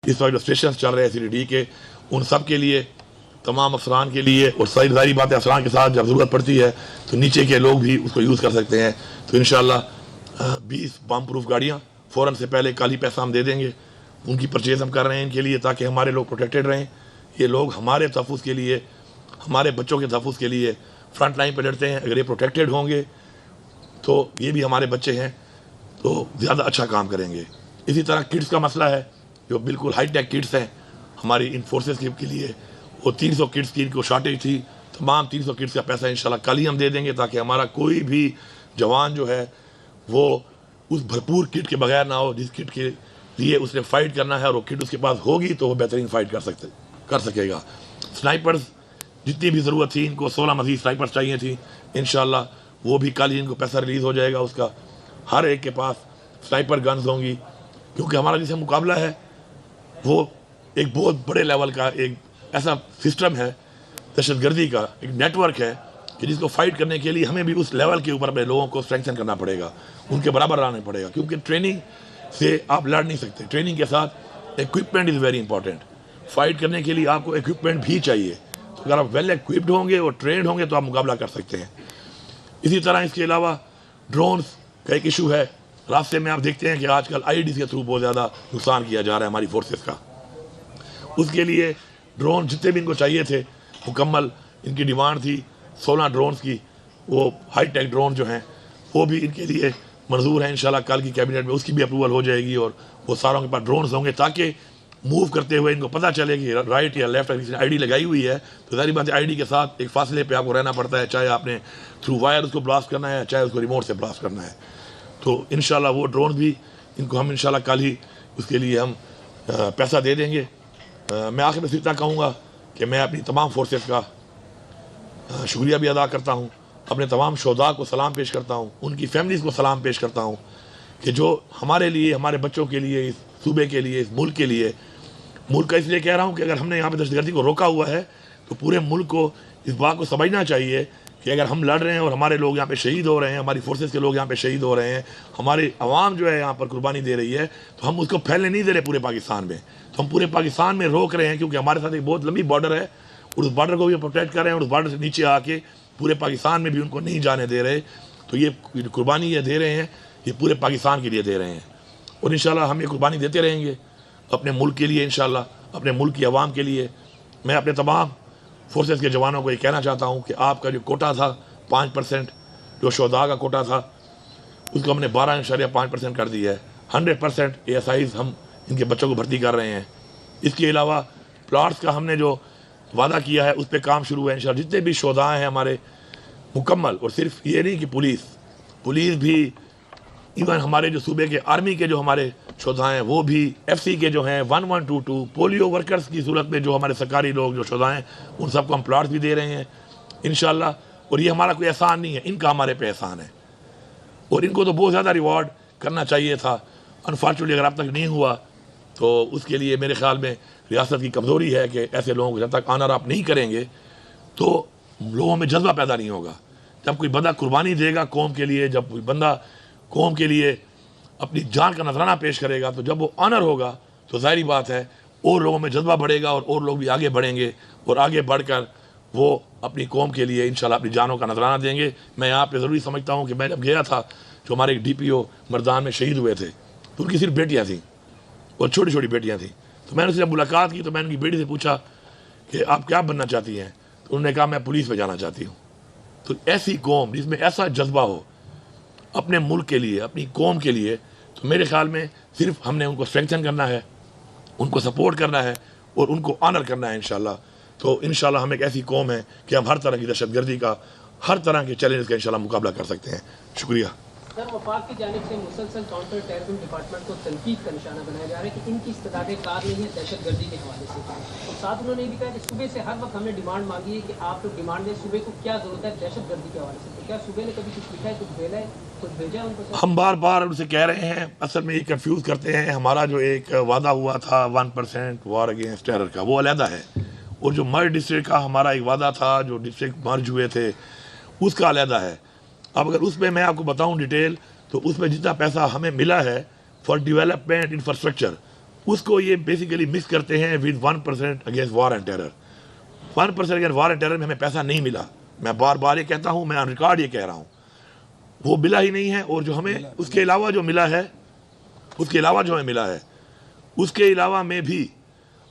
इस वक्त जो स्टेशन चल रहे हैं CDD के, उन सब के लिए, तमाम अफसरान के लिए, और सारी बातें अफसरान के साथ जब ज़रूरत पड़ती है तो नीचे के लोग भी उसको यूज़ कर सकते हैं। तो इंशाअल्लाह 20 बम प्रूफ गाड़ियाँ फ़ौरन से पहले कल ही पैसा हम दे देंगे, उनकी परचेज़ हम कर रहे हैं इनके लिए, ताकि हमारे लोग प्रोटेक्टेड रहें। ये लोग हमारे तहफ़्फ़ुज़ के लिए, हमारे बच्चों के तहफ़्फ़ुज़ के लिए फ्रंट लाइन पर लड़ते हैं। अगर ये प्रोटेक्टेड होंगे तो ये भी हमारे बच्चे हैं, तो ज़्यादा अच्छा काम करेंगे। इसी तरह किट्स का मसला है, जो बिल्कुल हाई टेक किट्स हैं हमारी इन फोर्सेस के लिए, वो 300 किट्स की इनको शॉर्टेज थी। तमाम 300 किट्स का पैसा इंशाल्लाह कल ही हम दे देंगे, ताकि हमारा कोई भी जवान जो है वो उस भरपूर किट के बगैर ना हो, जिस किट के लिए उसने फ़ाइट करना है, और वो किट उसके पास होगी तो वो बेहतरीन फ़ाइट कर सकेगा। स्नाइपर्स जितनी भी ज़रूरत थी, इनको 16 मज़ीद स्नाइपर्स चाहिए थी, इंशाल्लाह वो भी कल ही इनको पैसा रिलीज़ हो जाएगा उसका। हर एक के पास स्नाइपर गन्स होंगी, क्योंकि हमारा जिससे मुकाबला है वो एक बहुत बड़े लेवल का एक ऐसा सिस्टम है, दहशतगर्दी का एक नेटवर्क है, कि जिसको फाइट करने के लिए हमें भी उस लेवल के ऊपर अपने लोगों को स्ट्रेंथन करना पड़ेगा, उनके बराबर लाना पड़ेगा। क्योंकि ट्रेनिंग से आप लड़ नहीं सकते, ट्रेनिंग के साथ equipment is very important. Fight करने के लिए आपको इक्विपमेंट भी चाहिए, तो अगर आप वेल इक्विप्ड होंगे और ट्रेंड होंगे तो आप मुकाबला कर सकते हैं। इसी तरह इसके अलावा ड्रोन्स का एक इशू है। रास्ते में आप देखते हैं कि आजकल IEDs के थ्रू बहुत ज़्यादा नुकसान किया जा रहा है हमारी फोर्सेस का। उसके लिए ड्रोन जितने भी इनको चाहिए थे, मुकम्मल इनकी डिमांड थी 16 ड्रोन्स की, वो हाई टेक ड्रोन जो हैं वो भी इनके लिए मंजूर है। इंशाल्लाह कल की कैबिनेट में उसकी भी अप्रूवल हो जाएगी, और वो सारों के पास ड्रोन्स होंगे, ताकि मूव करते हुए इनको पता चले कि राइट या लेफ्ट किसी ने ID लगाई हुई है, तो सारी बात ID के साथ एक फासले पे आपको रहना पड़ता है, चाहे आपने थ्रू वायर उसको ब्लास्ट करना है, चाहे उसको रिमोट से ब्लास्ट करना है। तो इंशाल्लाह वो ड्रोन भी इनको हम इंशाल्लाह कल ही उसके लिए हम पैसा दे देंगे। मैं आखिर में इतना कहूँगा कि मैं अपनी तमाम फोर्सेस का शुक्रिया भी अदा करता हूँ, अपने तमाम शोधा को सलाम पेश करता हूँ, उनकी फैमिलीज़ को सलाम पेश करता हूँ, कि जो हमारे लिए, हमारे बच्चों के लिए, इस सूबे के लिए, इस मुल्क के लिए, मुल्क का इसलिए कह रहा हूँ कि अगर हमने यहाँ पे दहशतगर्दी को रोका हुआ है तो पूरे मुल्क को इस बात को समझना चाहिए कि अगर हम लड़ रहे हैं और हमारे लोग यहाँ पे शहीद हो रहे हैं, हमारी फोर्सेस के लोग यहाँ पे शहीद हो रहे हैं, हमारी आवाम जो है यहाँ पर कुर्बानी दे रही है, तो हम उसको फैलने नहीं दे रहे पूरे पाकिस्तान में। तो हम पूरे पाकिस्तान में रोक रहे हैं, क्योंकि हमारे साथ एक बहुत लंबी बॉर्डर है, और उस बॉर्डर को भी प्रोटेक्ट कर रहे हैं, और उस बॉर्डर से नीचे आके पूरे पाकिस्तान में भी उनको नहीं जाने दे रहे। तो ये कुर्बानी ये दे रहे हैं, ये पूरे पाकिस्तान के लिए दे रहे हैं, और इंशाल्लाह हम ये कुर्बानी देते रहेंगे अपने मुल्क के लिए, इंशाल्लाह अपने मुल्क की आवाम के लिए। मैं अपने तमाम फोर्सेस के जवानों को ये कहना चाहता हूँ कि आपका जो कोटा था 5%, जो शोधा का कोटा था, उसको हमने 12.5% कर दिया है। 100% ASIs हम इनके बच्चों को भर्ती कर रहे हैं। इसके अलावा प्लाट्स का हमने जो वादा किया है उस पर काम शुरू है इंशाल्लाह। जितने भी शोधा हैं हमारे मुकम्मल, और सिर्फ ये नहीं कि पुलिस भी, इवन हमारे जो सूबे के आर्मी के जो हमारे शोधा हैं वो भी, FC के जो हैं 1122, पोलियो वर्कर्स की सूरत में जो हमारे सरकारी लोग जो शोधा हैं उन सबको हम प्लाट्स भी दे रहे हैं इंशाल्लाह। और ये हमारा कोई एहसान नहीं है, इनका हमारे पे एहसान है, और इनको तो बहुत ज़्यादा रिवॉर्ड करना चाहिए था। अनफॉर्चुनेटली अगर अब तक नहीं हुआ तो उसके लिए मेरे ख्याल में रियासत की कमज़ोरी है कि ऐसे लोगों को जब तक ऑनर आप नहीं करेंगे तो लोगों में जज्बा पैदा नहीं होगा। जब कोई बंदा कुर्बानी देगा कौम के लिए, जब कोई बंदा कौम के लिए अपनी जान का नजराना पेश करेगा, तो जब वो ऑनर होगा तो ज़ाहिरी बात है और लोगों में जज्बा बढ़ेगा, और लोग भी आगे बढ़ेंगे, और आगे बढ़कर वो अपनी कौम के लिए इंशाल्लाह अपनी जानों का नजराना देंगे। मैं यहाँ पे ज़रूरी समझता हूँ कि मैं जब गया था, जो हमारे एक DPO मर्दान में शहीद हुए थे, तो उनकी सिर्फ बेटियाँ थीं और छोटी छोटी बेटियाँ थीं। तो मैंने उससे जब मुलाकात की तो मैंने उनकी बेटी से पूछा कि आप क्या बनना चाहती हैं, तो उन्होंने कहा मैं पुलिस में जाना चाहती हूँ। तो ऐसी कौम जिसमें ऐसा जज्बा हो अपने मुल्क के लिए, अपनी कौम के लिए, तो मेरे ख्याल में सिर्फ हमने उनको स्ट्रेंथन करना है, उनको सपोर्ट करना है, और उनको ऑनर करना है इंशाल्लाह। तो इंशाल्लाह हम एक ऐसी कौम है कि हम हर तरह की दहशतगर्दी का, हर तरह के चैलेंज का इंशाल्लाह मुकाबला कर सकते हैं। शुक्रिया। सर, वफाक की जानिब से मुसलसल काउंटर टेररिज्म डिपार्टमेंट को तनकीद का निशाना बनाया जा रहा है कि इनकी इस्तेदादें कार नहीं है दहशतगर्दी के हवाले से। और साथ उन्होंने ये भी कहा कि सूबे से हर वक्त हमने डिमांड मांगी है कि आप लोग डिमांड दें, सूबे को क्या ज़रूरत है दहशतगर्दी के हवाले से। तो क्या सूबे ने कभी कुछ लिखा है, कुछ भेजा है, कुछ भेजा है उनको? हम बार बार उनसे कह रहे हैं, असल में ये कंफ्यूज करते हैं। हमारा जो एक वादा हुआ था 1% वॉर अगेंस्ट टेरर का, वो अलहदा है, और जो मर्ज डिस्ट्रिक्ट का हमारा एक वादा था, जो डिस्ट्रिक्ट मर्ज हुए थे, उसका अलहदा है। अब अगर उसमें मैं आपको बताऊं डिटेल, तो उसमें जितना पैसा हमें मिला है फॉर डेवलपमेंट इंफ्रास्ट्रक्चर, उसको ये बेसिकली मिक्स करते हैं with 1% against war and terror. 1% against war and terror में हमें पैसा नहीं मिला, मैं बार बार ये कहता हूँ, मैं ऑन रिकॉर्ड ये कह रहा हूँ, वो मिला ही नहीं है। और जो हमें उसके अलावा जो मिला है, उसके अलावा जो हमें मिला है, उसके अलावा में भी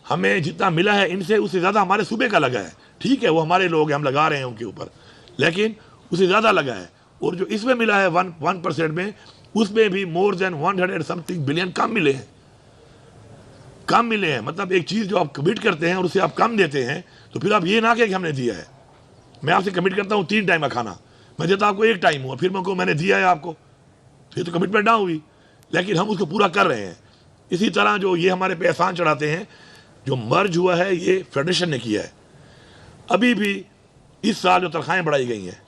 हमें जितना मिला है इनसे, उससे ज़्यादा हमारे सूबे का लगा है। ठीक है, वो हमारे लोग हैं, हम लगा रहे हैं उनके ऊपर, लेकिन उससे ज़्यादा लगा है। और जो इसमें मिला है 1% में, उसमें भी मोर देन 100 समथिंग बिलियन कम मिले हैं, कम मिले हैं। मतलब एक चीज़ जो आप कमिट करते हैं और उससे आप कम देते हैं, तो फिर आप ये ना कहें कि हमने दिया है। मैं आपसे कमिट करता हूँ 3 टाइम का खाना, मैं देता आपको 1 टाइम हुआ, फिर मैंने दिया है आपको, फिर तो कमिटमेंट ना हुई, लेकिन हम उसको पूरा कर रहे हैं। इसी तरह जो ये हमारे पे एहसान चढ़ाते हैं, जो मर्ज हुआ है ये फेडरेशन ने किया है। अभी भी इस साल जो तनख्वाहें बढ़ाई गई हैं,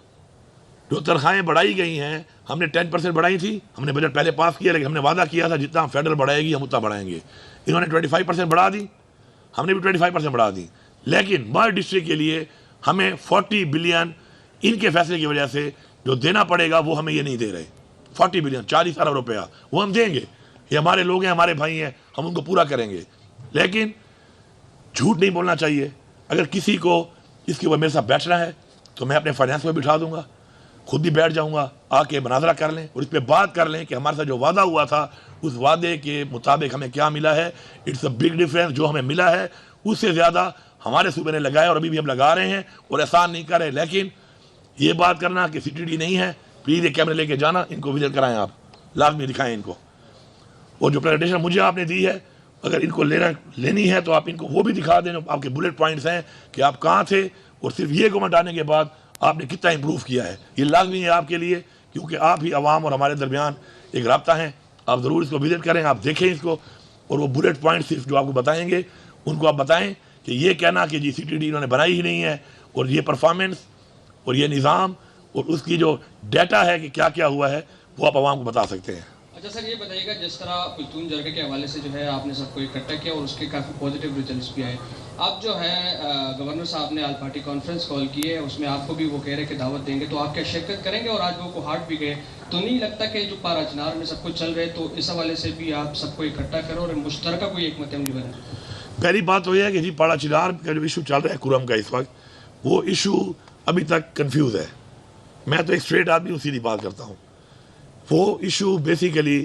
जो तनख्वाहें बढ़ाई गई हैं, हमने 10% बढ़ाई थी, हमने बजट पहले पास किया, लेकिन हमने वादा किया था जितना फेडरल बढ़ाएगी हम उतना बढ़ाएंगे। इन्होंने 25% बढ़ा दी, हमने भी 25% बढ़ा दी, लेकिन मर्ज डिस्ट्रिक्ट के लिए हमें 40 बिलियन इनके फैसले की वजह से जो देना पड़ेगा वो हमें ये नहीं दे रहे। 40 बिलियन, 40 अरब रुपया वो हम देंगे, ये हमारे लोग हैं, हमारे भाई हैं, हम उनको पूरा करेंगे। लेकिन झूठ नहीं बोलना चाहिए। अगर किसी को इसके ऊपर मेरे साथ बैठना है तो मैं अपने फाइनेंस में बिठा दूंगा, खुद भी बैठ जाऊंगा, आके मुनाजरा कर लें और इस पर बात कर लें कि हमारे साथ जो वादा हुआ था उस वादे के मुताबिक हमें क्या मिला है। इट्स अ बिग डिफरेंस, जो हमें मिला है उससे ज़्यादा हमारे सूबे ने लगाया और अभी भी हम लगा रहे हैं और एहसान नहीं कर रहे। लेकिन ये बात करना कि CTD नहीं है, प्लीज़ ये कैमरे लेके जाना, इनको विजिट कराएं, आप लाजमी दिखाएं इनको। और जो प्रेजेंटेशन मुझे आपने दी है, अगर इनको लेनी है तो आप इनको वो भी दिखा दें, आपके बुलेट पॉइंट्स हैं कि आप कहाँ थे और सिर्फ ये कमेंट आने के बाद आपने कितना इम्प्रूव किया है। ये लाजमी है आपके लिए, क्योंकि आप ही आवाम और हमारे दरमियान एक रब्ता है। आप ज़रूर इसको विजिट करें, आप देखें इसको, और वो बुलेट पॉइंट सिर्फ जो आपको बताएंगे उनको आप बताएं कि ये कहना कि जी CTD इन्होंने बनाई ही नहीं है, और ये परफॉर्मेंस और ये निज़ाम और उसकी जो डाटा है कि क्या क्या हुआ है वो आप आवाम को बता सकते हैं। अच्छा सर, ये बताइएगा, जिस तरह पुश्तून जरगे के हवाले से जो है आपने सबको इकट्ठा किया और उसके काफ़ी पॉजिटिव रिजल्ट्स भी आए। अब जो है गवर्नर साहब ने आल पार्टी कॉन्फ्रेंस कॉल की है, उसमें आपको भी वो कह रहे हैं कि दावत देंगे, तो आप क्या शिरकत करेंगे? और आज वो कोहाट भी गए, तो नहीं लगता कि जो पारा चिनार में सब कुछ चल रहे, तो इस हवाले से भी आप सबको इकट्ठा करो और मुश्तरका कोई एक मतअमली बने? पहली बात तो यह है कि जी पारा चिनार का जो इशू चल रहा है कुरम का इस वक्त, वो इशू अभी तक कन्फ्यूज़ है। मैं तो एक स्ट्रेट आदमी हूँ, सीधी बात करता हूँ। वो इशू बेसिकली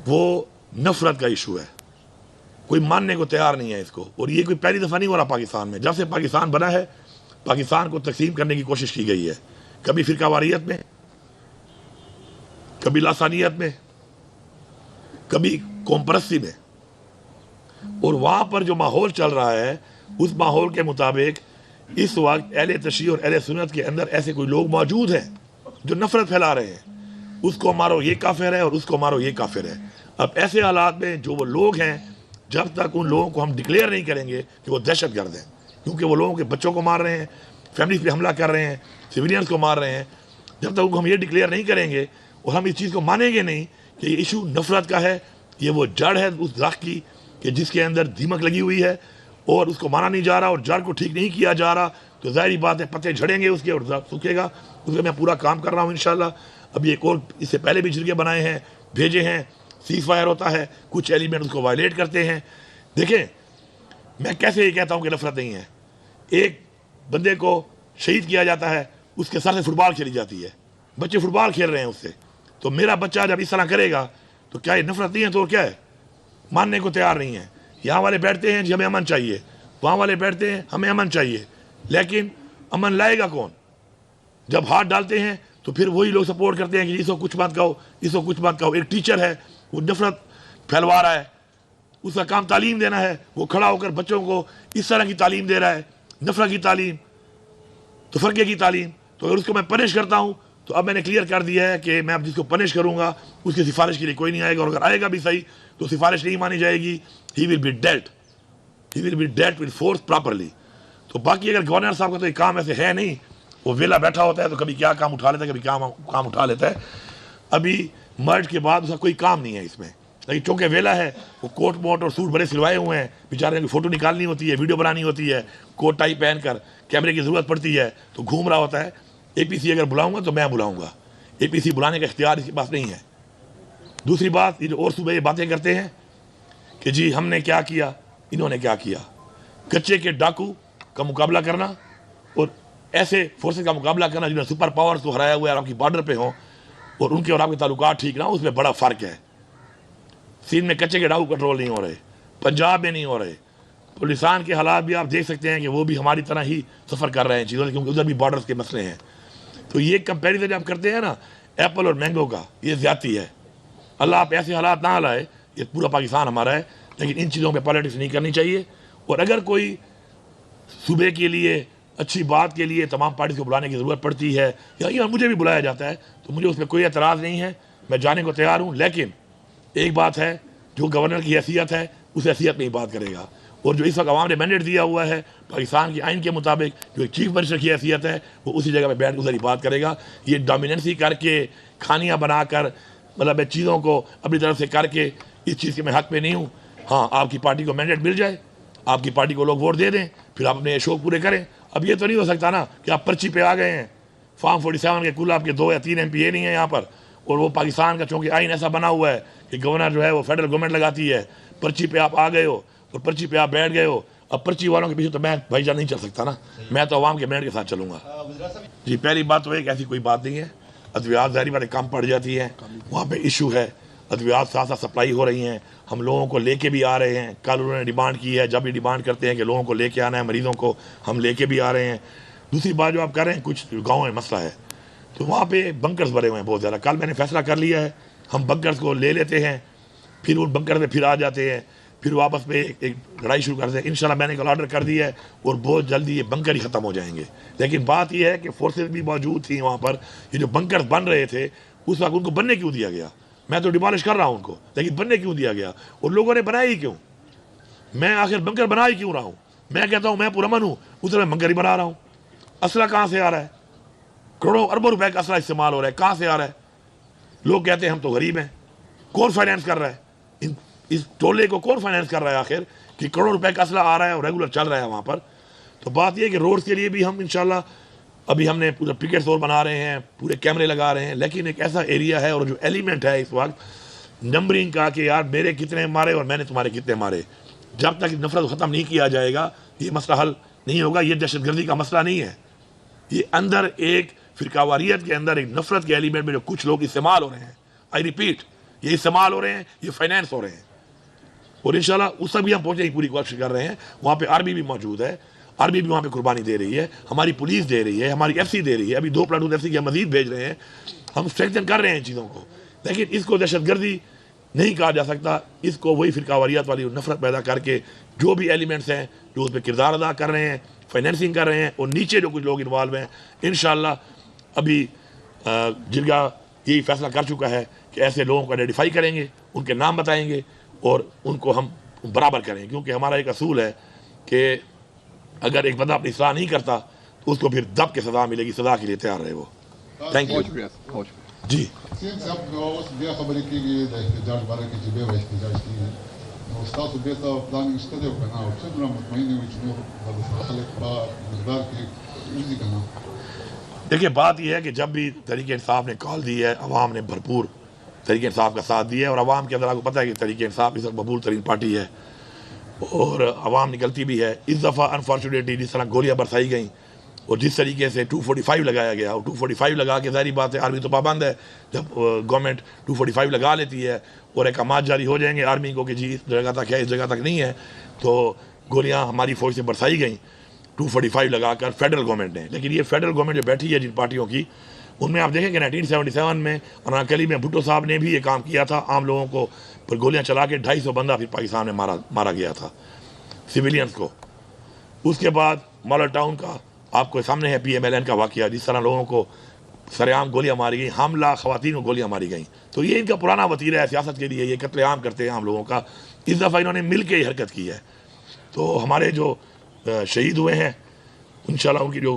वो नफरत का इशू है, कोई मानने को तैयार नहीं है इसको। और ये कोई पहली दफ़ा नहीं हो रहा पाकिस्तान में, जब से पाकिस्तान बना है पाकिस्तान को तकसीम करने की कोशिश की गई है, कभी फ़िरकावारियत में, कभी लासानियत में, कभी कौमपरस्ती में। और वहाँ पर जो माहौल चल रहा है उस माहौल के मुताबिक इस वक्त अहले तशरीह और अहले सुन्नत के अंदर ऐसे कोई लोग मौजूद हैं जो नफरत फैला रहे हैं, उसको मारो ये काफिर है और उसको मारो ये काफिर है। अब ऐसे हालात में जो वो लोग हैं, जब तक उन लोगों को हम डिक्लेयर नहीं करेंगे कि वो दहशतगर्द हैं, क्योंकि वो लोगों के बच्चों को मार रहे हैं, फैमिलीज पे हमला कर रहे हैं, सिविलियंस को मार रहे हैं, जब तक उनको हम ये डिक्लेयर नहीं करेंगे और हम इस चीज़ को मानेंगे नहीं कि ये इशू नफरत का है, ये वो जड़ है उस दरख्त की कि जिसके अंदर दीमक लगी हुई है और उसको माना नहीं जा रहा और जड़ को ठीक नहीं किया जा रहा, तो ज़ाहिर बात है पत्ते झड़ेंगे उसके और सूखेगा। उसमें मैं पूरा काम कर रहा हूँ इंशाल्लाह। अभी एक और इससे पहले भी जरिए बनाए हैं, भेजे हैं, सीज फायर होता है, कुछ एलिमेंट उसको वायलेट करते हैं। देखें, मैं कैसे ये कहता हूँ कि नफरत नहीं है। एक बंदे को शहीद किया जाता है, उसके सर से फुटबॉल खेली जाती है, बच्चे फुटबॉल खेल रहे हैं उससे, तो मेरा बच्चा जब इस तरह करेगा तो क्या ये नफरत नहीं है? तो क्या है? मानने को तैयार नहीं है। यहाँ वाले बैठते हैं जी हमें अमन चाहिए, वहाँ वाले बैठते हैं हमें अमन चाहिए, लेकिन अमन लाएगा कौन? जब हाथ डालते हैं तो फिर वही लोग सपोर्ट करते हैं कि इसको कुछ बात कहो, इसको कुछ बात कहो। एक टीचर है वो नफरत फैलवा रहा है, उसका काम तालीम देना है, वो खड़ा होकर बच्चों को इस तरह की तालीम दे रहा है, नफरत की तालीम, तफरके की तालीम। तो अगर उसको मैं पनिश करता हूँ तो अब मैंने क्लियर कर दिया है कि मैं अब जिसको पनिश करूँगा उसकी सिफारिश के लिए कोई नहीं आएगा, और अगर आएगा भी सही तो सिफारिश नहीं मानी जाएगी। He will be dealt with force properly. तो बाकी अगर गवर्नर साहब का तो एक काम ऐसे है नहीं, वो वेला बैठा होता है तो कभी क्या काम उठा लेता है, कभी क्या काम उठा लेता है। अभी मर्ज के बाद उसका कोई काम नहीं है इसमें, लेकिन चूँकि वेला है वो कोट मोट और सूट बड़े सिलवाए हुए हैं, बेचारे की फ़ोटो निकालनी होती है, वीडियो बनानी होती है, कोट टाई पहन कर, कैमरे की ज़रूरत पड़ती है तो घूम रहा होता है। APC अगर बुलाऊंगा तो मैं बुलाऊंगा, APC बुलाने का इख्तियार इसके पास नहीं है। दूसरी बात, ये जो और सूबे ये बातें करते हैं कि जी हमने क्या किया, इन्होंने क्या किया। कच्चे के डाकू का मुकाबला करना और ऐसे फोर्सेस का मुकाबला करना जिन्होंने सुपर पावर्स को हराया हुआ है और आपकी बॉर्डर पे हो और उनके और आपके ताल्लुकात ठीक ना, उसमें बड़ा फ़र्क है। सिंध में कच्चे के डाकू कंट्रोल नहीं हो रहे, पंजाब में नहीं हो रहे, पुलिसान के हालात भी आप देख सकते हैं कि वो भी हमारी तरह ही सफ़र कर रहे हैं चीज़ों से, क्योंकि उधर भी बॉर्डर्स के मसले हैं। तो ये कंपेरिजन जब करते हैं ना एप्पल और मैंगो का, ये ज़्यादती है। अल्लाह आप ऐसे हालात ना लाए, ये पूरा पाकिस्तान हमारा है, लेकिन इन चीज़ों पे पॉलिटिक्स नहीं करनी चाहिए। और अगर कोई सूबे के लिए अच्छी बात के लिए तमाम पार्टी को बुलाने की ज़रूरत पड़ती है या मुझे भी बुलाया जाता है तो मुझे उस पर कोई एतराज़ नहीं है, मैं जाने को तैयार हूँ। लेकिन एक बात है, जो गवर्नर की हैसियत है उस हैसियत में ही बात करेगा। और जो इस वक्त अवाम ने मैंडेट दिया हुआ है पाकिस्तान की आइन के मुताबिक, जो एक चीफ मिनिस्टर की हैसियत है, वो उसी जगह पे बैठ उधर ही बात करेगा। ये डोमिनेंसी करके खानियाँ बनाकर मतलब चीज़ों को अपनी तरफ से करके इस चीज़ के मैं हक़ पे नहीं हूँ। हाँ, आपकी पार्टी को मैंडेट मिल जाए, आपकी पार्टी को लोग वोट दे दें, फिर आप अपने शौक पूरे करें। अब ये तो नहीं हो सकता ना कि आप पर्ची पे आ गए हैं, फॉर्म 47 के कुल आपके 2 या 3 MP नहीं है यहाँ पर, और वो पाकिस्तान का चूँकि आइन ऐसा बना हुआ है कि गवर्नर जो है वो फेडरल गवर्नमेंट लगाती है, पर्ची पे आप आ गए हो और पर्ची पे आप बैठ गए हो। अब पर्ची वालों के पीछे तो मैं भाईजान नहीं चल सकता ना, मैं तो अवाम के मैंडेट के साथ चलूँगा। जी, पहली बात तो एक ऐसी कोई बात नहीं है, अद्वियात ज़ाहिर बात कम पड़ जाती है, वहाँ पे इशू है, अद्वियात साथ साथ सप्लाई हो रही हैं, हम लोगों को लेके भी आ रहे हैं। कल उन्होंने डिमांड की है, जब भी डिमांड करते हैं कि लोगों को लेके आना है, मरीज़ों को हम लेके भी आ रहे हैं। दूसरी बात जो आप कर रहे हैं, कुछ गाँव में मसला है तो वहाँ पे बंकर्स भरे हुए हैं बहुत ज़्यादा। कल मैंने फैसला कर लिया है, हम बंकर्स को ले लेते हैं, फिर उन बंकर में फिर आ जाते हैं, फिर वापस में एक लड़ाई शुरू करते हैं। इंशाल्लाह मैंने कल ऑर्डर कर दिया है और बहुत जल्दी ये बंकर ही ख़त्म हो जाएंगे। लेकिन बात यह है कि फोर्सेस भी मौजूद थी वहाँ पर, ये जो बंकर बन रहे थे उस वक्त उनको बनने क्यों दिया गया? मैं तो डिमोलिश कर रहा हूँ उनको, लेकिन बनने क्यों दिया गया? और लोगों ने बनाया ही क्यों? मैं आखिर बंकर बना ही क्यों रहा हूँ? मैं कहता हूँ मैं पुरअमन हूँ, उस मैं बंकर ही बना रहा हूँ। असला कहाँ से आ रहा है? करोड़ों अरबों रुपए का असला इस्तेमाल हो रहा है, कहाँ से आ रहा है? लोग कहते हैं हम तो गरीब हैं, कौन फाइनेंस कर रहा है? इस टोले को कौन फाइनेंस कर रहा है आखिर कि करोड़ रुपए का असला आ रहा है और रेगुलर चल रहा है वहाँ पर? तो बात यह है कि रोड्स के लिए भी हम इंशाल्लाह अभी हमने पूरा पिकेट स्टोर बना रहे हैं, पूरे कैमरे लगा रहे हैं, लेकिन एक ऐसा एरिया है और जो एलिमेंट है इस वक्त नंबरिंग का कि यार मेरे कितने मारे और मैंने तुम्हारे कितने मारे, जब तक नफरत ख़त्म नहीं किया जाएगा ये मसला हल नहीं होगा। ये दहशतगर्दी का मसला नहीं है, ये अंदर एक फिरकावारियत के अंदर एक नफरत के एलिमेंट में जो कुछ लोग इस्तेमाल हो रहे हैं, आई रिपीट, ये इस्तेमाल हो रहे हैं, ये फाइनेंस हो रहे हैं। और इंशाल्लाह उस तक भी हम पहुँचने की पूरी कोशिश कर रहे हैं। वहाँ पे आर्मी भी मौजूद है, आर्मी भी वहाँ पे कुर्बानी दे रही है, हमारी पुलिस दे रही है, हमारी FC दे रही है, अभी 2 प्लाटून FC के मजीद भेज रहे हैं। हम स्ट्रेंथन कर रहे हैं चीज़ों को, लेकिन इसको दहशतगर्दी नहीं कहा जा सकता। इसको वही फिरकावारियत वाली नफरत पैदा करके जो भी एलिमेंट्स हैं जो उस पर किरदार अदा कर रहे हैं, फाइनेंसिंग कर रहे हैं, और नीचे जो कुछ लोग इन्वॉल्व हैं, इंशाल्लाह अभी जिरगा यही फैसला कर चुका है कि ऐसे लोगों को आइडेंटिफाई करेंगे, उनके नाम बताएंगे और उनको हम बराबर करेंगे। क्योंकि हमारा एक असूल है कि अगर एक बंदा अपनी सलाह नहीं करता तो उसको फिर दब के सज़ा मिलेगी, सज़ा के लिए तैयार रहे वो। थैंक यू जी। देखिए बात यह है कि जब भी तहरीक इंसाफ ने कॉल दी है, अवाम ने भरपूर तहरीक इंसाफ का साथ दिया है, और अवाम के अंदर आपको पता है कि तहरीक इंसाफ इस वक्त मकबूल तरीन पार्टी है और अवाम निकलती भी है। इस दफ़ा अनफॉर्चुनेटली जिस तरह गोलियां बरसाई गई और जिस तरीके से 245 लगाया गया, और 245 लगा के ज़ाहिर बात है आर्मी तो पाबंद है, जब गवर्नमेंट 245 लगा लेती है और अहकामात जारी हो जाएंगे आर्मी को कि जी इस जगह तक है, इस जगह तक नहीं है, तो गोलियाँ हमारी फौज से बरसाई गई 245 लगाकर फेडरल गवर्नमेंट ने। लेकिन ये फेडरल गवर्नमेंट जो बैठी है जिन पार्टियों की, उनमें आप देखें कि 1977 में अनाकली में भुट्टो साहब ने भी ये काम किया था, आम लोगों को पर गोलियां चला के 250 बंदा फिर पाकिस्तान में मारा गया था, सिविलियंस को। उसके बाद मॉडल टाउन का आपको सामने है PMLN का वाक़या, जिस तरह लोगों को सरेआम गोलियां मारी गई, हमला ख़वातीन को गोलियां मारी गई। तो ये इनका पुराना वतीरा है सियासत के लिए, ये कत्लेआम करते हैं आम लोगों का। इस दफ़ा इन्होंने मिल के हरकत की है। तो हमारे जो शहीद हुए हैं इंशाल्लाह उनकी जो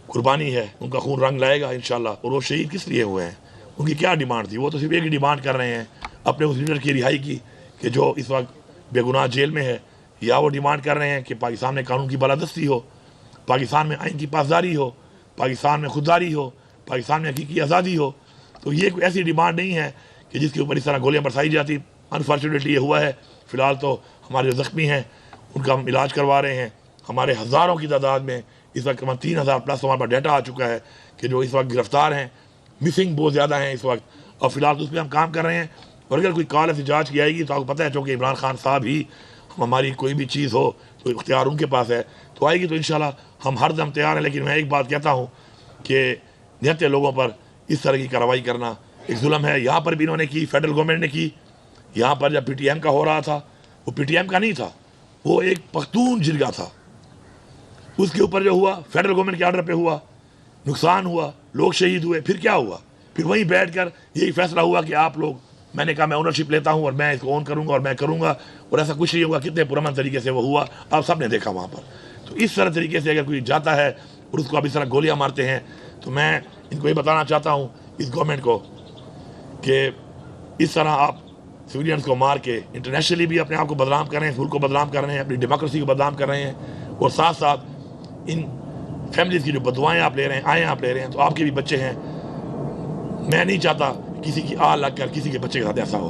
कुर्बानी है उनका खून रंग लाएगा इंशाल्लाह। और वो शहीद किस लिए हुए हैं, उनकी क्या डिमांड थी? वो तो सिर्फ एक ही डिमांड कर रहे हैं अपने उस लीडर की रिहाई की कि जो इस वक्त बेगुनाह जेल में है, या वो डिमांड कर रहे हैं कि पाकिस्तान में कानून की बालादस्ती हो, पाकिस्तान में आइन की पासदारी हो, पाकिस्तान में खुददारी हो, पाकिस्तान में हकीकी आज़ादी हो। तो ये कोई ऐसी डिमांड नहीं है कि जिसके ऊपर इस तरह गोलियाँ बरसाई जाती। अनफॉर्चुनेटली ये हुआ है फ़िलहाल तो हमारे जो ज़ख्मी हैं उनका हम इलाज करवा रहे हैं। हमारे हज़ारों की तादाद में इस वक्त 3000 प्लस हमारे पास डाटा आ चुका है कि जो इस वक्त गिरफ़्तार हैं, मिसिंग बहुत ज़्यादा हैं इस वक्त, और फ़िलहाल तो उस पर हम काम कर रहे हैं। और अगर कोई कॉल ऐसी जाँच की आएगी तो आपको पता है, चूँकि इमरान खान साहब ही हमारी कोई भी चीज़ हो तो इख्तियार उनके पास है, तो आएगी तो इंशाल्लाह हम हर दम तैयार हैं। लेकिन मैं एक बात कहता हूँ कि निहत्ते लोगों पर इस तरह की कार्रवाई करना एक जुल्म है। यहाँ पर भी इन्होंने की, फेडरल गवर्नमेंट ने की। यहाँ पर जब PTM का हो रहा था, वो PTM का नहीं था, वो एक पख्तून जिरगा था। उसके ऊपर जो हुआ फेडरल गवर्नमेंट के ऑर्डर पे हुआ, नुकसान हुआ, लोग शहीद हुए। फिर क्या हुआ? फिर वहीं बैठ कर यही फैसला हुआ कि आप लोग, मैंने कहा मैं ओनरशिप लेता हूँ और मैं इसको ओन करूँगा और मैं करूँगा, और ऐसा कुछ नहीं होगा। कितने पुरअमन तरीके से वो हुआ, आप सब ने देखा वहाँ पर। तो इस तरह तरीके से अगर कोई जाता है और उसको आप इस तरह गोलियाँ मारते हैं, तो मैं इनको ये बताना चाहता हूँ इस गवर्नमेंट को कि इस तरह आप सिविलियंस को मार के इंटरनेशनली भी अपने आप को बदनाम कर रहे हैं, मुल्क को बदनाम कर रहे हैं, अपनी डेमोक्रेसी को बदनाम कर रहे हैं, और साथ साथ इन फैमिलीज़ की जो बदुआएँ आप ले रहे हैं, आएँ आप ले रहे हैं, तो आपके भी बच्चे हैं। मैं नहीं चाहता किसी की आग लग कर किसी के बच्चे के साथ ऐसा हो।